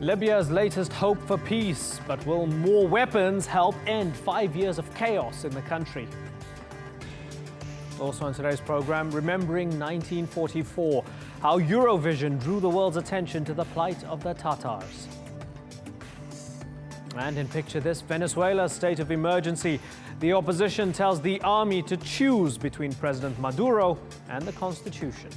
Libya's latest hope for peace, but will more weapons help end 5 years of chaos in the country? Also on today's program, remembering 1944, how Eurovision drew the world's attention to the plight of the Tatars. And in Picture This, Venezuela's state of emergency. The opposition tells the army to choose between President Maduro and the constitution.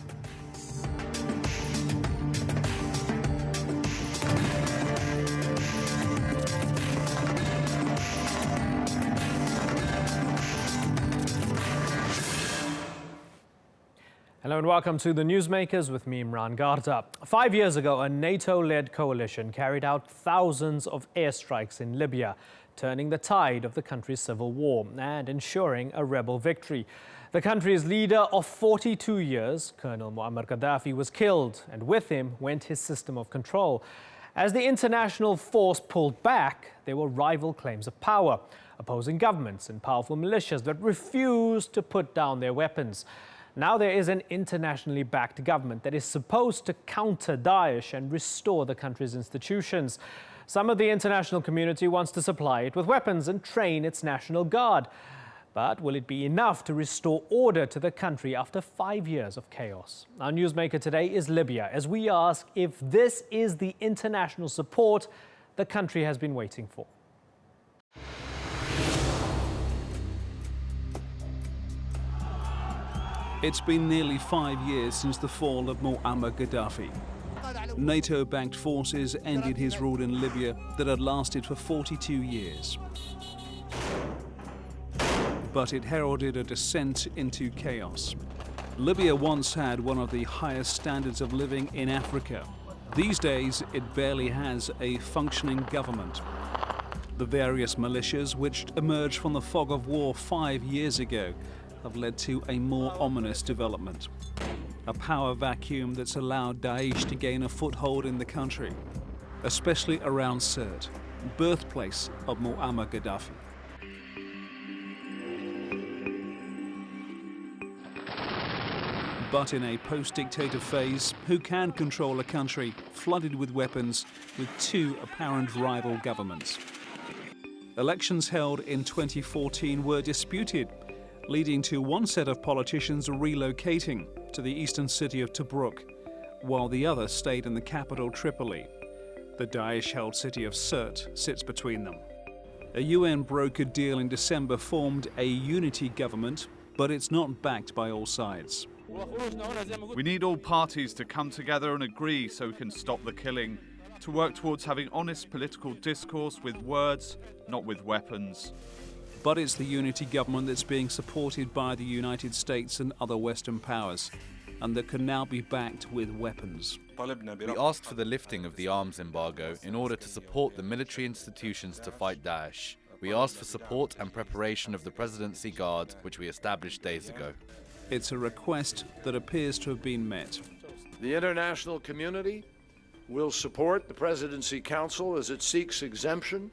Hello and welcome to the Newsmakers with me, Imran Garza. 5 years ago, a NATO-led coalition carried out thousands of airstrikes in Libya, turning the tide of the country's civil war and ensuring a rebel victory. The country's leader of 42 years, Colonel Muammar Gaddafi, was killed, and with him went his system of control. As the international force pulled back, there were rival claims of power, opposing governments and powerful militias that refused to put down their weapons. Now there is an internationally backed government that is supposed to counter Daesh and restore the country's institutions. Some of the international community wants to supply it with weapons and train its national guard. But will it be enough to restore order to the country after 5 years of chaos? Our newsmaker today is Libya, as we ask if this is the international support the country has been waiting for. It's been nearly 5 years since the fall of Muammar Gaddafi. NATO-backed forces ended his rule in Libya that had lasted for 42 years. But it heralded a descent into chaos. Libya once had one of the highest standards of living in Africa. These days, it barely has a functioning government. The various militias, which emerged from the fog of war 5 years ago, have led to a more ominous development. A power vacuum that's allowed Daesh to gain a foothold in the country, especially around Sirte, birthplace of Muammar Gaddafi. But in a post-dictator phase, who can control a country flooded with weapons with two apparent rival governments? Elections held in 2014 were disputed, leading to one set of politicians relocating to the eastern city of Tobruk, while the other stayed in the capital Tripoli. The Daesh-held city of Sirte sits between them. A UN-brokered deal in December formed a unity government, but it's not backed by all sides. We need all parties to come together and agree so we can stop the killing, to work towards having honest political discourse with words, not with weapons. But it's the unity government that's being supported by the United States and other Western powers, and that can now be backed with weapons. We asked for the lifting of the arms embargo in order to support the military institutions to fight Daesh. We asked for support and preparation of the Presidency Guard, which we established days ago. It's a request that appears to have been met. The international community will support the Presidency Council as it seeks exemption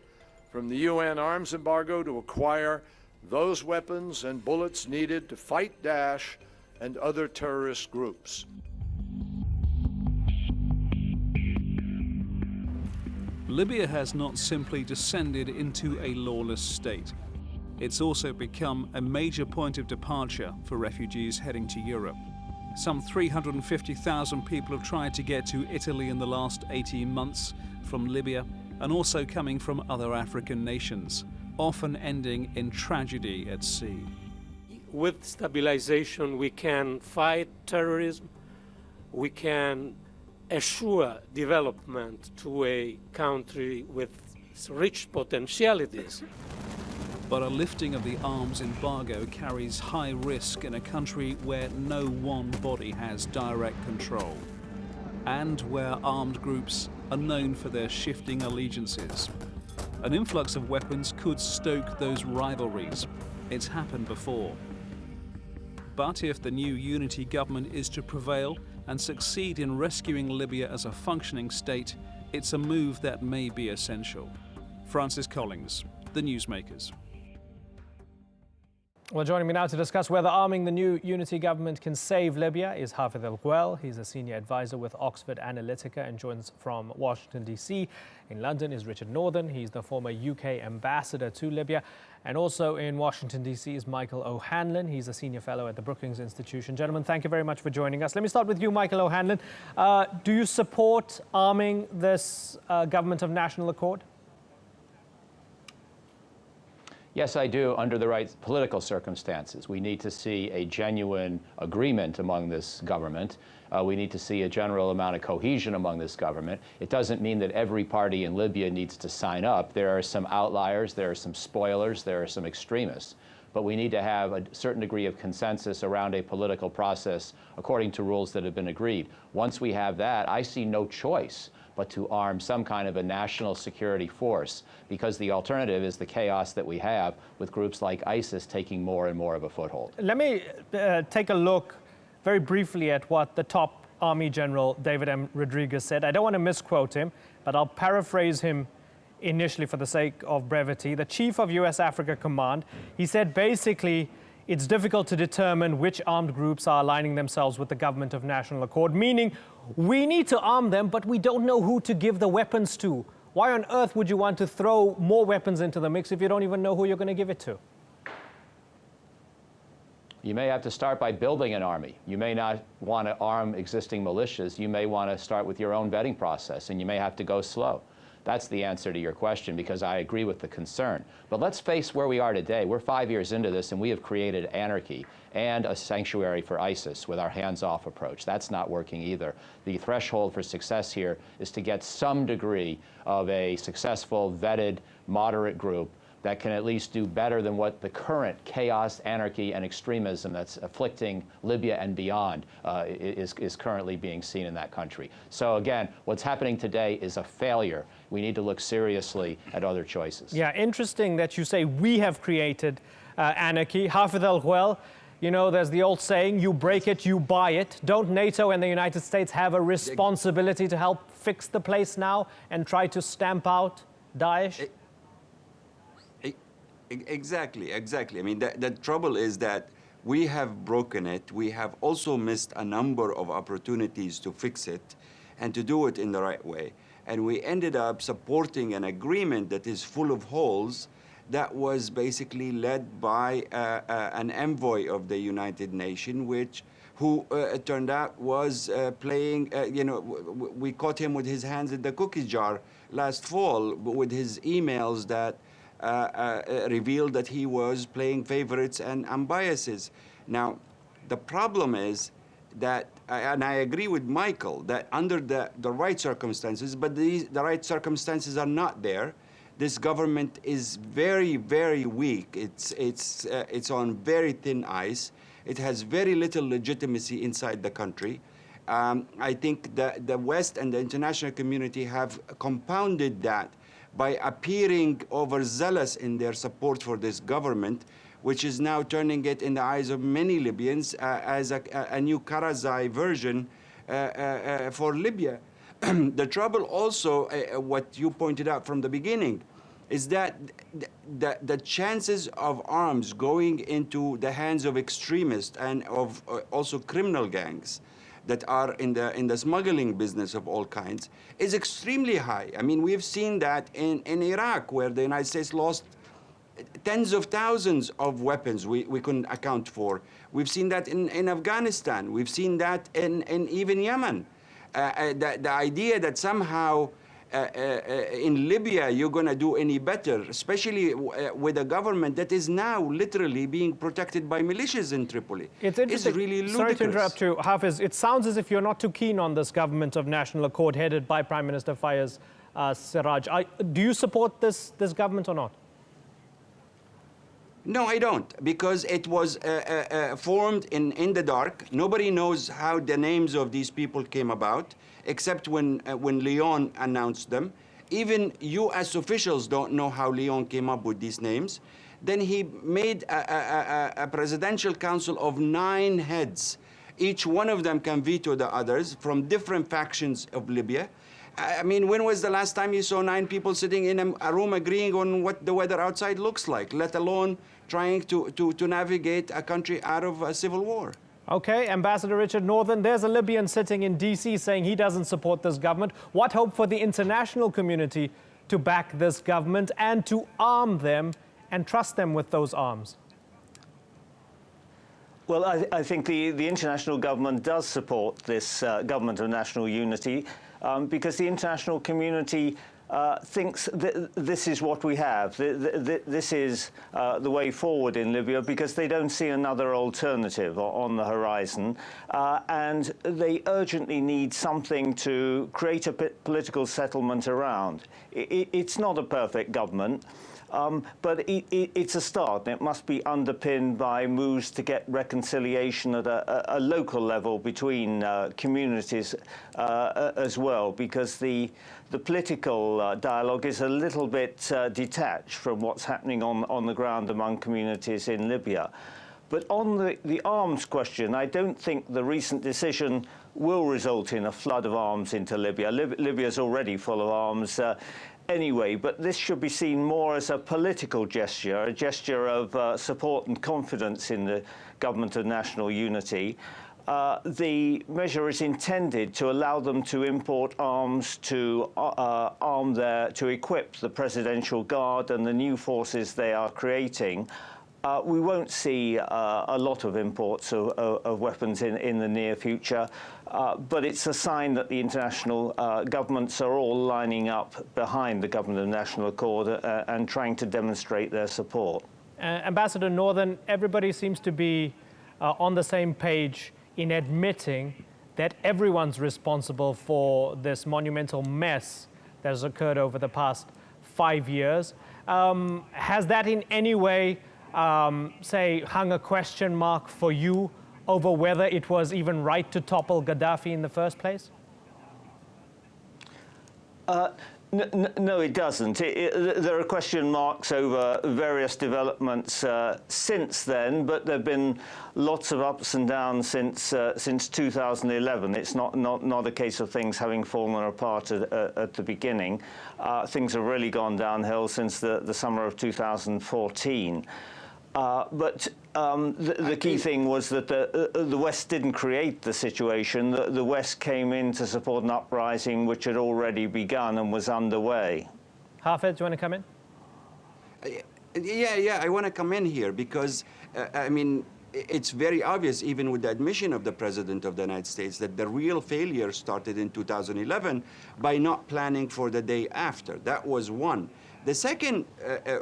from the UN arms embargo to acquire those weapons and bullets needed to fight Daesh and other terrorist groups. Libya has not simply descended into a lawless state. It's also become a major point of departure for refugees heading to Europe. Some 350,000 people have tried to get to Italy in the last 18 months from Libya, and also coming from other African nations, often ending in tragedy at sea. With stabilization, we can fight terrorism, we can assure development to a country with rich potentialities. But a lifting of the arms embargo carries high risk in a country where no one body has direct control, and where armed groups are known for their shifting allegiances. An influx of weapons could stoke those rivalries. It's happened before. But if the new unity government is to prevail and succeed in rescuing Libya as a functioning state, it's a move that may be essential. Francis Collins, The Newsmakers. Well, joining me now to discuss whether arming the new unity government can save Libya is Hafez El-Ghouel. He's a senior advisor with Oxford Analytica and joins from Washington, D.C. In London is Richard Northern. He's the former UK ambassador to Libya. And also in Washington, D.C. is Michael O'Hanlon. He's a senior fellow at the Brookings Institution. Gentlemen, thank you very much for joining us. Let me start with you, Michael O'Hanlon. Do you support arming this government of national accord? Yes, I do, under the right political circumstances. We need to see a genuine agreement among this government. We need to see a general amount of cohesion among this government. It doesn't mean that every party in Libya needs to sign up. There are some outliers, there are some spoilers, there are some extremists. But we need to have a certain degree of consensus around a political process according to rules that have been agreed. Once we have that, I see no choice but to arm some kind of a national security force, because the alternative is the chaos that we have with groups like ISIS taking more and more of a foothold. Let me take a look very briefly at what the top Army General David M. Rodriguez said. I don't want to misquote him, but I'll paraphrase him initially for the sake of brevity. The Chief of U.S. Africa Command, he said basically it's difficult to determine which armed groups are aligning themselves with the government of national accord, meaning we need to arm them, but we don't know who to give the weapons to. Why on earth would you want to throw more weapons into the mix if you don't even know who you're going to give it to? You may have to start by building an army. You may not want to arm existing militias. You may want to start with your own vetting process, and you may have to go slow. That's the answer to your question, because I agree with the concern. But let's face where we are today. We're 5 years into this, and we have created anarchy and a sanctuary for ISIS with our hands-off approach. That's not working either. The threshold for success here is to get some degree of a successful, vetted, moderate group that can at least do better than what the current chaos, anarchy, and extremism that's afflicting Libya and beyond is currently being seen in that country. So again, what's happening today is a failure. We need to look seriously at other choices. Yeah, interesting that you say we have created anarchy. Hafez El-Ghouel, you know, there's the old saying, you break it, you buy it. Don't NATO and the United States have a responsibility to help fix the place now and try to stamp out Daesh? Exactly. I mean, the trouble is that we have broken it. We have also missed a number of opportunities to fix it and to do it in the right way. And we ended up supporting an agreement that is full of holes that was basically led by an envoy of the United Nations, who it turned out was playing, we caught him with his hands in the cookie jar last fall with his emails that revealed that he was playing favorites and unbiases. Now, the problem is that, and I agree with Michael, that under the right circumstances, but the right circumstances are not there. This government is very, very weak. It's on very thin ice. It has very little legitimacy inside the country. I think that the West and the international community have compounded that by appearing overzealous in their support for this government, which is now turning it in the eyes of many Libyans as a new Karzai version for Libya. The trouble also, what you pointed out from the beginning, is that the chances of arms going into the hands of extremists and of also criminal gangs that are in the smuggling business of all kinds is extremely high. I mean, we've seen that in Iraq, where the United States lost tens of thousands of weapons we couldn't account for. We've seen that in Afghanistan. We've seen that in even Yemen. The idea that somehow in Libya you're going to do any better, especially with a government that is now literally being protected by militias in Tripoli. It's interesting. It's really ludicrous. Sorry to interrupt you, Hafez. It sounds as if you're not too keen on this government of national accord headed by Prime Minister Fayez Sarraj. Do you support this government or not? No, I don't, because it was formed in the dark. Nobody knows how the names of these people came about, except when Leon announced them. Even U.S. officials don't know how Leon came up with these names. Then he made a presidential council of 9 heads. Each one of them can veto the others from different factions of Libya. I mean, when was the last time you saw 9 people sitting in a room agreeing on what the weather outside looks like, let alone trying to navigate a country out of a civil war? Okay, Ambassador Richard Northern, there's a Libyan sitting in D.C. saying he doesn't support this government. What hope for the international community to back this government and to arm them and trust them with those arms? Well, I think the international government does support this government of national unity because the international community thinks that this is what we have. This is the way forward in Libya because they don't see another alternative on the horizon. And they urgently need something to create a political settlement around. It's not a perfect government. But it's a start. It must be underpinned by moves to get reconciliation at a local level between communities as well, because the political dialogue is a little bit detached from what's happening on the ground among communities in Libya. But on the arms question, I don't think the recent decision will result in a flood of arms into Libya. Libya's already full of arms. Anyway, but this should be seen more as a political gesture, a gesture of support and confidence in the government of national unity. The measure is intended to allow them to import arms to to equip the Presidential Guard and the new forces they are creating. We won't see a lot of imports of weapons in the near future, but it's a sign that the international governments are all lining up behind the government of national accord and trying to demonstrate their support. Ambassador Northern, everybody seems to be on the same page in admitting that everyone's responsible for this monumental mess that has occurred over the past 5 years. Has that in any way say, hung a question mark for you over whether it was even right to topple Gaddafi in the first place? No, it doesn't. There are question marks over various developments since then, but there have been lots of ups and downs since 2011. It's not a case of things having fallen apart at the beginning. Things have really gone downhill since the summer of 2014. But the key thing was that the West didn't create the situation. The West came in to support an uprising which had already begun and was underway. Hafez, do you want to come in? Yeah, I want to come in here because, I mean, it's very obvious, even with the admission of the President of the United States, that the real failure started in 2011 by not planning for the day after. That was one. The second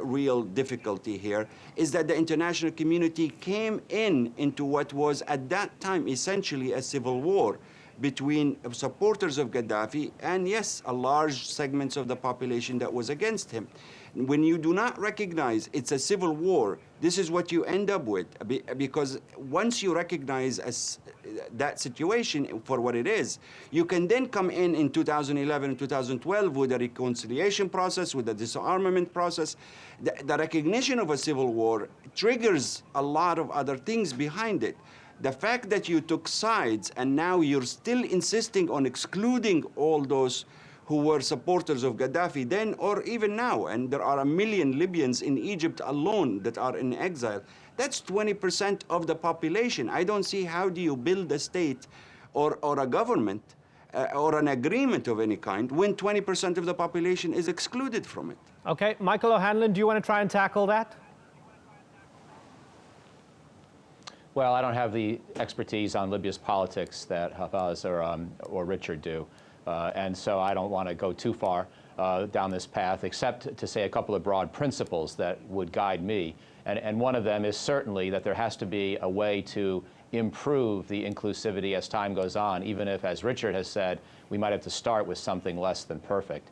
real difficulty here is that the international community came into what was at that time essentially a civil war between supporters of Gaddafi and, yes, a large segments of the population that was against him. When you do not recognize it's a civil war, this is what you end up with, because once you recognize that situation for what it is, you can then come in 2011 and 2012 with a reconciliation process, with a disarmament process. The recognition of a civil war triggers a lot of other things behind it. The fact that you took sides and now you're still insisting on excluding all those who were supporters of Gaddafi then or even now, and there are 1 million Libyans in Egypt alone that are in exile, that's 20% of the population. I don't see how do you build a state or a government or an agreement of any kind when 20% of the population is excluded from it. Okay, Michael O'Hanlon, do you want to try and tackle that? Well, I don't have the expertise on Libya's politics that Hafez or Richard do. And so I don't want to go too far down this path, except to say a couple of broad principles that would guide me. And one of them is certainly that there has to be a way to improve the inclusivity as time goes on, even if, as Richard has said, we might have to start with something less than perfect.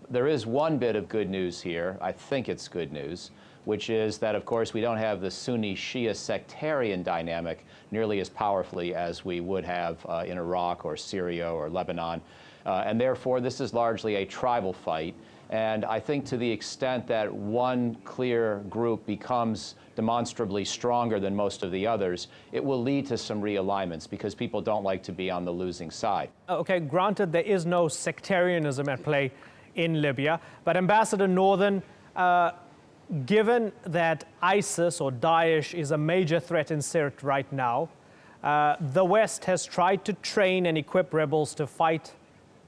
There is one bit of good news here. I think it's good news, which is that, of course, we don't have the Sunni-Shia sectarian dynamic nearly as powerfully as we would have in Iraq or Syria or Lebanon. And therefore, this is largely a tribal fight. And I think to the extent that one clear group becomes demonstrably stronger than most of the others, it will lead to some realignments because people don't like to be on the losing side. Okay, granted, there is no sectarianism at play in Libya, but Ambassador Northern, given that ISIS or Daesh is a major threat in Syria right now, the West has tried to train and equip rebels to fight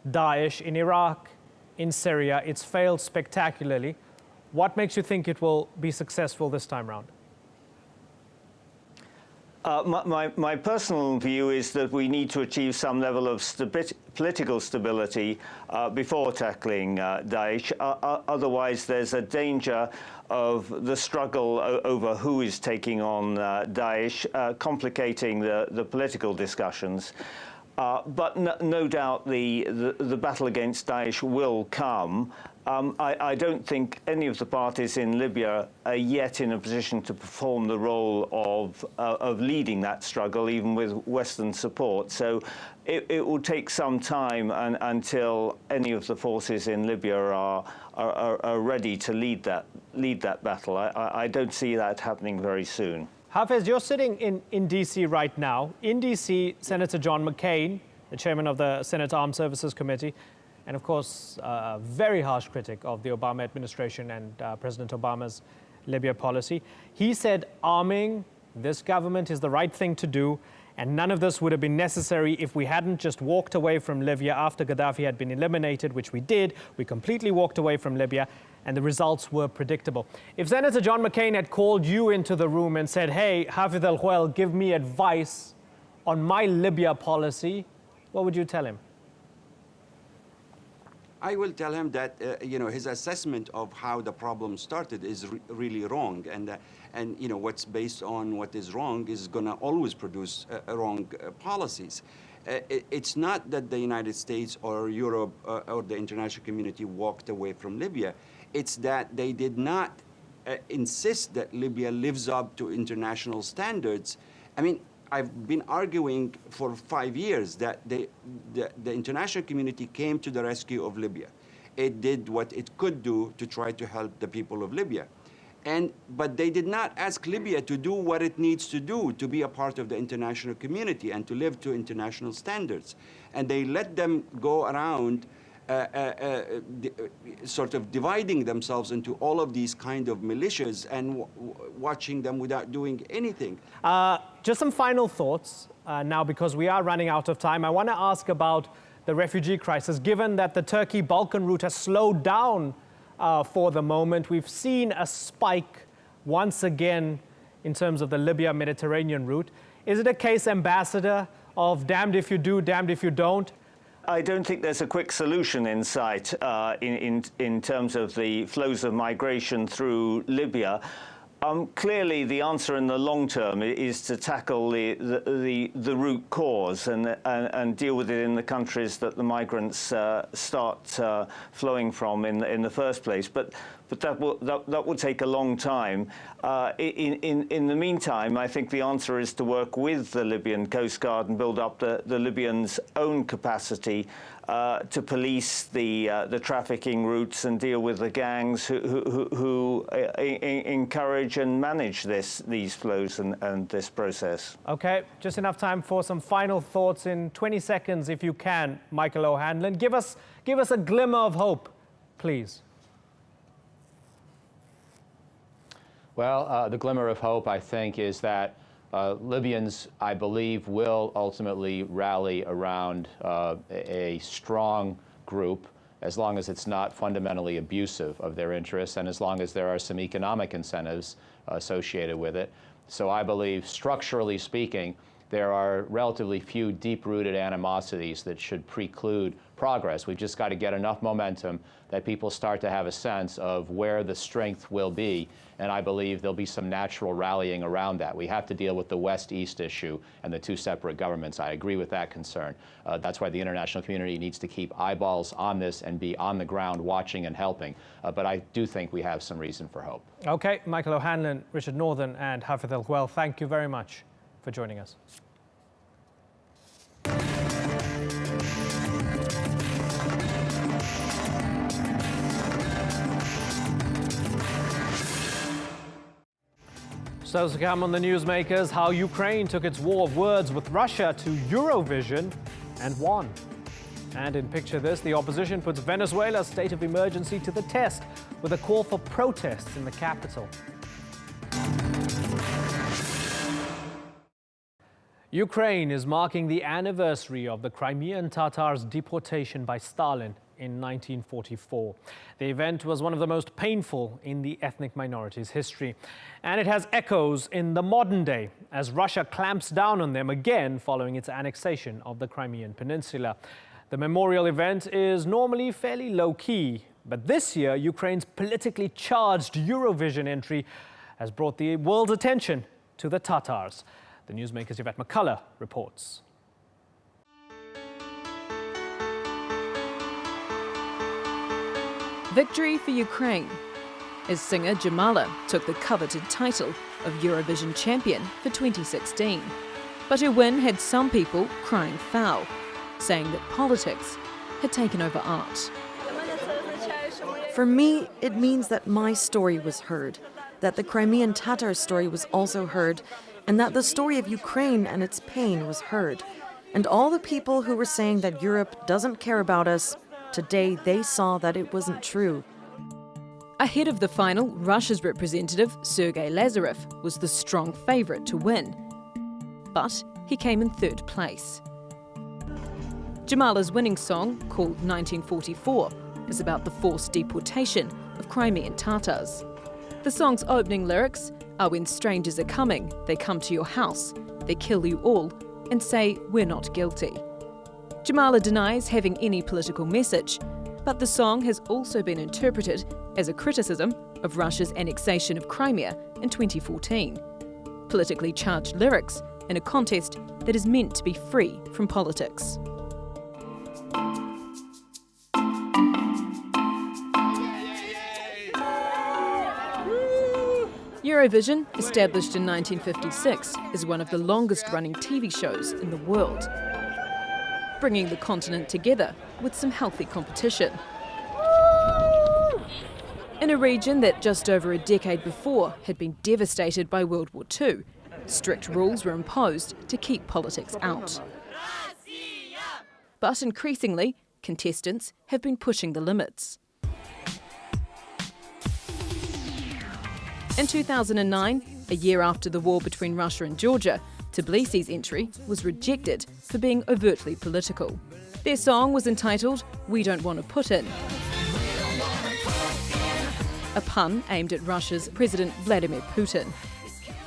Daesh in Iraq, in Syria. It's failed spectacularly. What makes you think it will be successful this time round? My personal view is that we need to achieve some level of political stability before tackling Daesh. Otherwise, there's a danger of the struggle over who is taking on Daesh, complicating the political discussions. But no doubt the battle against Daesh will come. I don't think any of the parties in Libya are yet in a position to perform the role of leading that struggle, even with Western support. So it will take some time until any of the forces in Libya are ready to lead that battle. I don't see that happening very soon. Hafez, you're sitting in D.C. right now. In D.C., Senator John McCain, the chairman of the Senate Armed Services Committee, and of course, a very harsh critic of the Obama administration and President Obama's Libya policy. He said arming this government is the right thing to do, and none of this would have been necessary if we hadn't just walked away from Libya after Gaddafi had been eliminated, which we did. We completely walked away from Libya, and the results were predictable. If Senator John McCain had called you into the room and said, hey, Hafez al-Huel, give me advice on my Libya policy, what would you tell him? I will tell him that his assessment of how the problem started is really wrong, and what's based on what is wrong is going to always produce wrong policies. It's not that the United States or Europe or the international community walked away from Libya. It's that they did not insist that Libya lives up to international standards. I mean, I've been arguing for 5 years that the international community came to the rescue of Libya. It did what it could do to try to help the people of Libya. But they did not ask Libya to do what it needs to do to be a part of the international community and to live to international standards. And they let them go around sort of dividing themselves into all of these kind of militias and watching them without doing anything. Just some final thoughts now, because we are running out of time. I want to ask about the refugee crisis. Given that the Turkey-Balkan route has slowed down for the moment, we've seen a spike once again in terms of the Libya-Mediterranean route. Is it a case, Ambassador, of damned if you do, damned if you don't? I don't think there's a quick solution in sight in terms of the flows of migration through Libya. Clearly, the answer in the long term is to tackle the root cause and deal with it in the countries that the migrants start flowing from in the first place. But that will take a long time. In the meantime, I think the answer is to work with the Libyan Coast Guard and build up the Libyans' own capacity to police the trafficking routes and deal with the gangs who encourage and manage these flows and this process. Okay, just enough time for some final thoughts in 20 seconds, if you can, Michael O'Hanlon. Give us a glimmer of hope, please. Well, the glimmer of hope, I think, is that Libyans, I believe, will ultimately rally around a strong group, as long as it's not fundamentally abusive of their interests and as long as there are some economic incentives associated with it. So I believe, structurally speaking, there are relatively few deep-rooted animosities that should preclude progress. We've just got to get enough momentum that people start to have a sense of where the strength will be, and I believe there'll be some natural rallying around that. We have to deal with the West-East issue and the two separate governments. I agree with that concern. That's why the international community needs to keep eyeballs on this and be on the ground watching and helping. But I do think we have some reason for hope. Okay, Michael O'Hanlon, Richard Northern, and Hafez al-Huel, thank you very much for joining us. So to come on the Newsmakers, how Ukraine took its war of words with Russia to Eurovision and won. And in Picture This, the opposition puts Venezuela's state of emergency to the test with a call for protests in the capital. Ukraine is marking the anniversary of the Crimean Tatars' deportation by Stalin in 1944. The event was one of the most painful in the ethnic minorities' history, and it has echoes in the modern day as Russia clamps down on them again following its annexation of the Crimean Peninsula. The memorial event is normally fairly low-key, but this year Ukraine's politically charged Eurovision entry has brought the world's attention to the Tatars. The Newsmakers' Yvette McCullough reports. Victory for Ukraine, as singer Jamala took the coveted title of Eurovision champion for 2016. But her win had some people crying foul, saying that politics had taken over art. For me, it means that my story was heard, that the Crimean Tatar story was also heard, and that the story of Ukraine and its pain was heard. And all the people who were saying that Europe doesn't care about us, today they saw that it wasn't true. Ahead of the final, Russia's representative, Sergei Lazarev, was the strong favourite to win. But he came in third place. Jamala's winning song, called 1944, is about the forced deportation of Crimean Tatars. The song's opening lyrics are when strangers are coming, they come to your house, they kill you all, and say we're not guilty. Jamala denies having any political message, but the song has also been interpreted as a criticism of Russia's annexation of Crimea in 2014. Politically charged lyrics in a contest that is meant to be free from politics. Eurovision, established in 1956, is one of the longest-running TV shows in the world, bringing the continent together with some healthy competition. In a region that just over a decade before had been devastated by World War II, strict rules were imposed to keep politics out. But increasingly, contestants have been pushing the limits. In 2009, a year after the war between Russia and Georgia, Tbilisi's entry was rejected for being overtly political. Their song was entitled "We Don't Want to Putin," a pun aimed at Russia's President Vladimir Putin.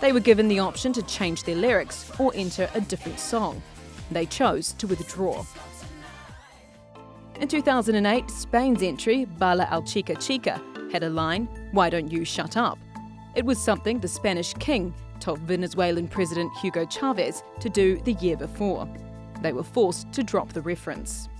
They were given the option to change their lyrics or enter a different song. They chose to withdraw. In 2008, Spain's entry, Bala al Chica Chica, had a line, "Why don't you shut up?" It was something the Spanish king told Venezuelan President Hugo Chavez to do the year before. They were forced to drop the reference.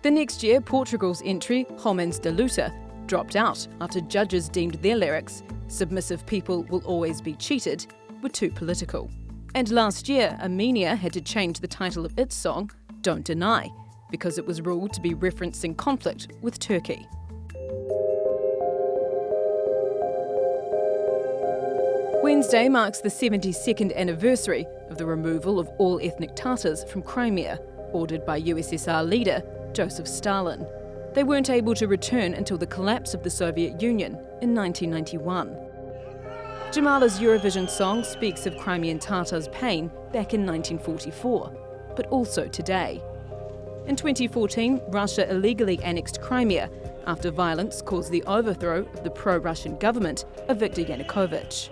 The next year, Portugal's entry, Homens de Luta, dropped out after judges deemed their lyrics, "Submissive people will always be cheated," were too political. And last year, Armenia had to change the title of its song, "Don't Deny," because it was ruled to be referencing conflict with Turkey. Wednesday marks the 72nd anniversary of the removal of all ethnic Tatars from Crimea, ordered by USSR leader Joseph Stalin. They weren't able to return until the collapse of the Soviet Union in 1991. Jamala's Eurovision song speaks of Crimean Tatars' pain back in 1944, but also today. In 2014, Russia illegally annexed Crimea after violence caused the overthrow of the pro-Russian government of Viktor Yanukovych.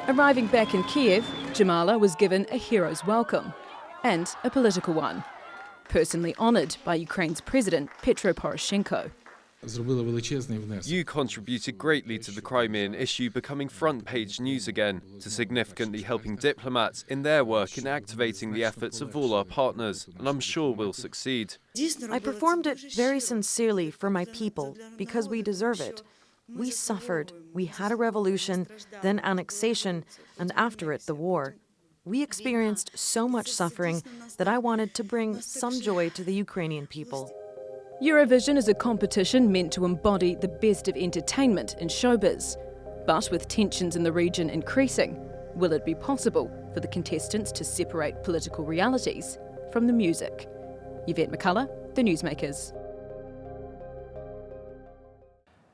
Arriving back in Kiev, Jamala was given a hero's welcome, and a political one, personally honoured by Ukraine's President Petro Poroshenko. You contributed greatly to the Crimean issue becoming front-page news again, to significantly helping diplomats in their work in activating the efforts of all our partners, and I'm sure we'll succeed. I performed it very sincerely for my people, because we deserve it. We suffered, we had a revolution, then annexation, and after it the war. We experienced so much suffering that I wanted to bring some joy to the Ukrainian people. Eurovision is a competition meant to embody the best of entertainment in showbiz. But with tensions in the region increasing, will it be possible for the contestants to separate political realities from the music? Yvette McCullough, The Newsmakers.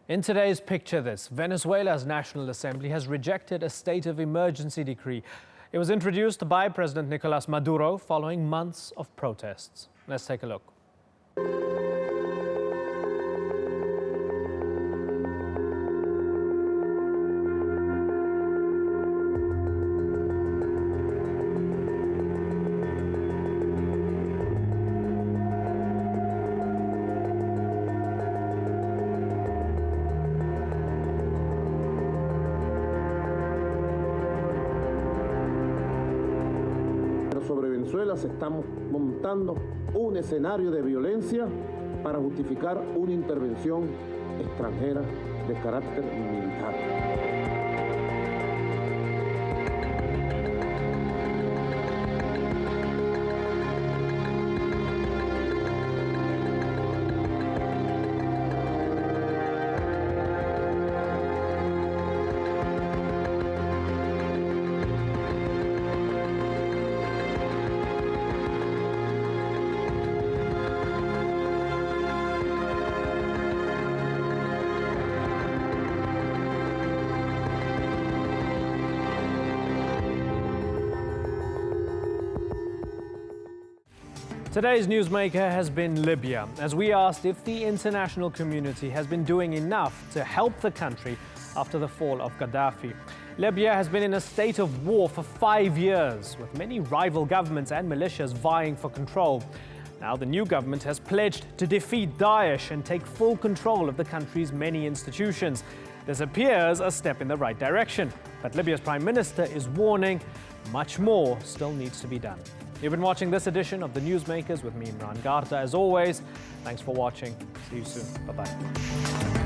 In today's Picture This, Venezuela's National Assembly has rejected a state of emergency decree. It was introduced by President Nicolas Maduro following months of protests. Let's take a look. Sobre Venezuela se está montando un escenario de violencia para justificar una intervención extranjera de carácter militar. Today's Newsmaker has been Libya, as we asked if the international community has been doing enough to help the country after the fall of Gaddafi. Libya has been in a state of war for 5 years, with many rival governments and militias vying for control. Now the new government has pledged to defeat Daesh and take full control of the country's many institutions. This appears a step in the right direction, but Libya's Prime Minister is warning much more still needs to be done. You've been watching this edition of The Newsmakers with me, Imran Garta. As always, thanks for watching. See you soon. Bye-bye.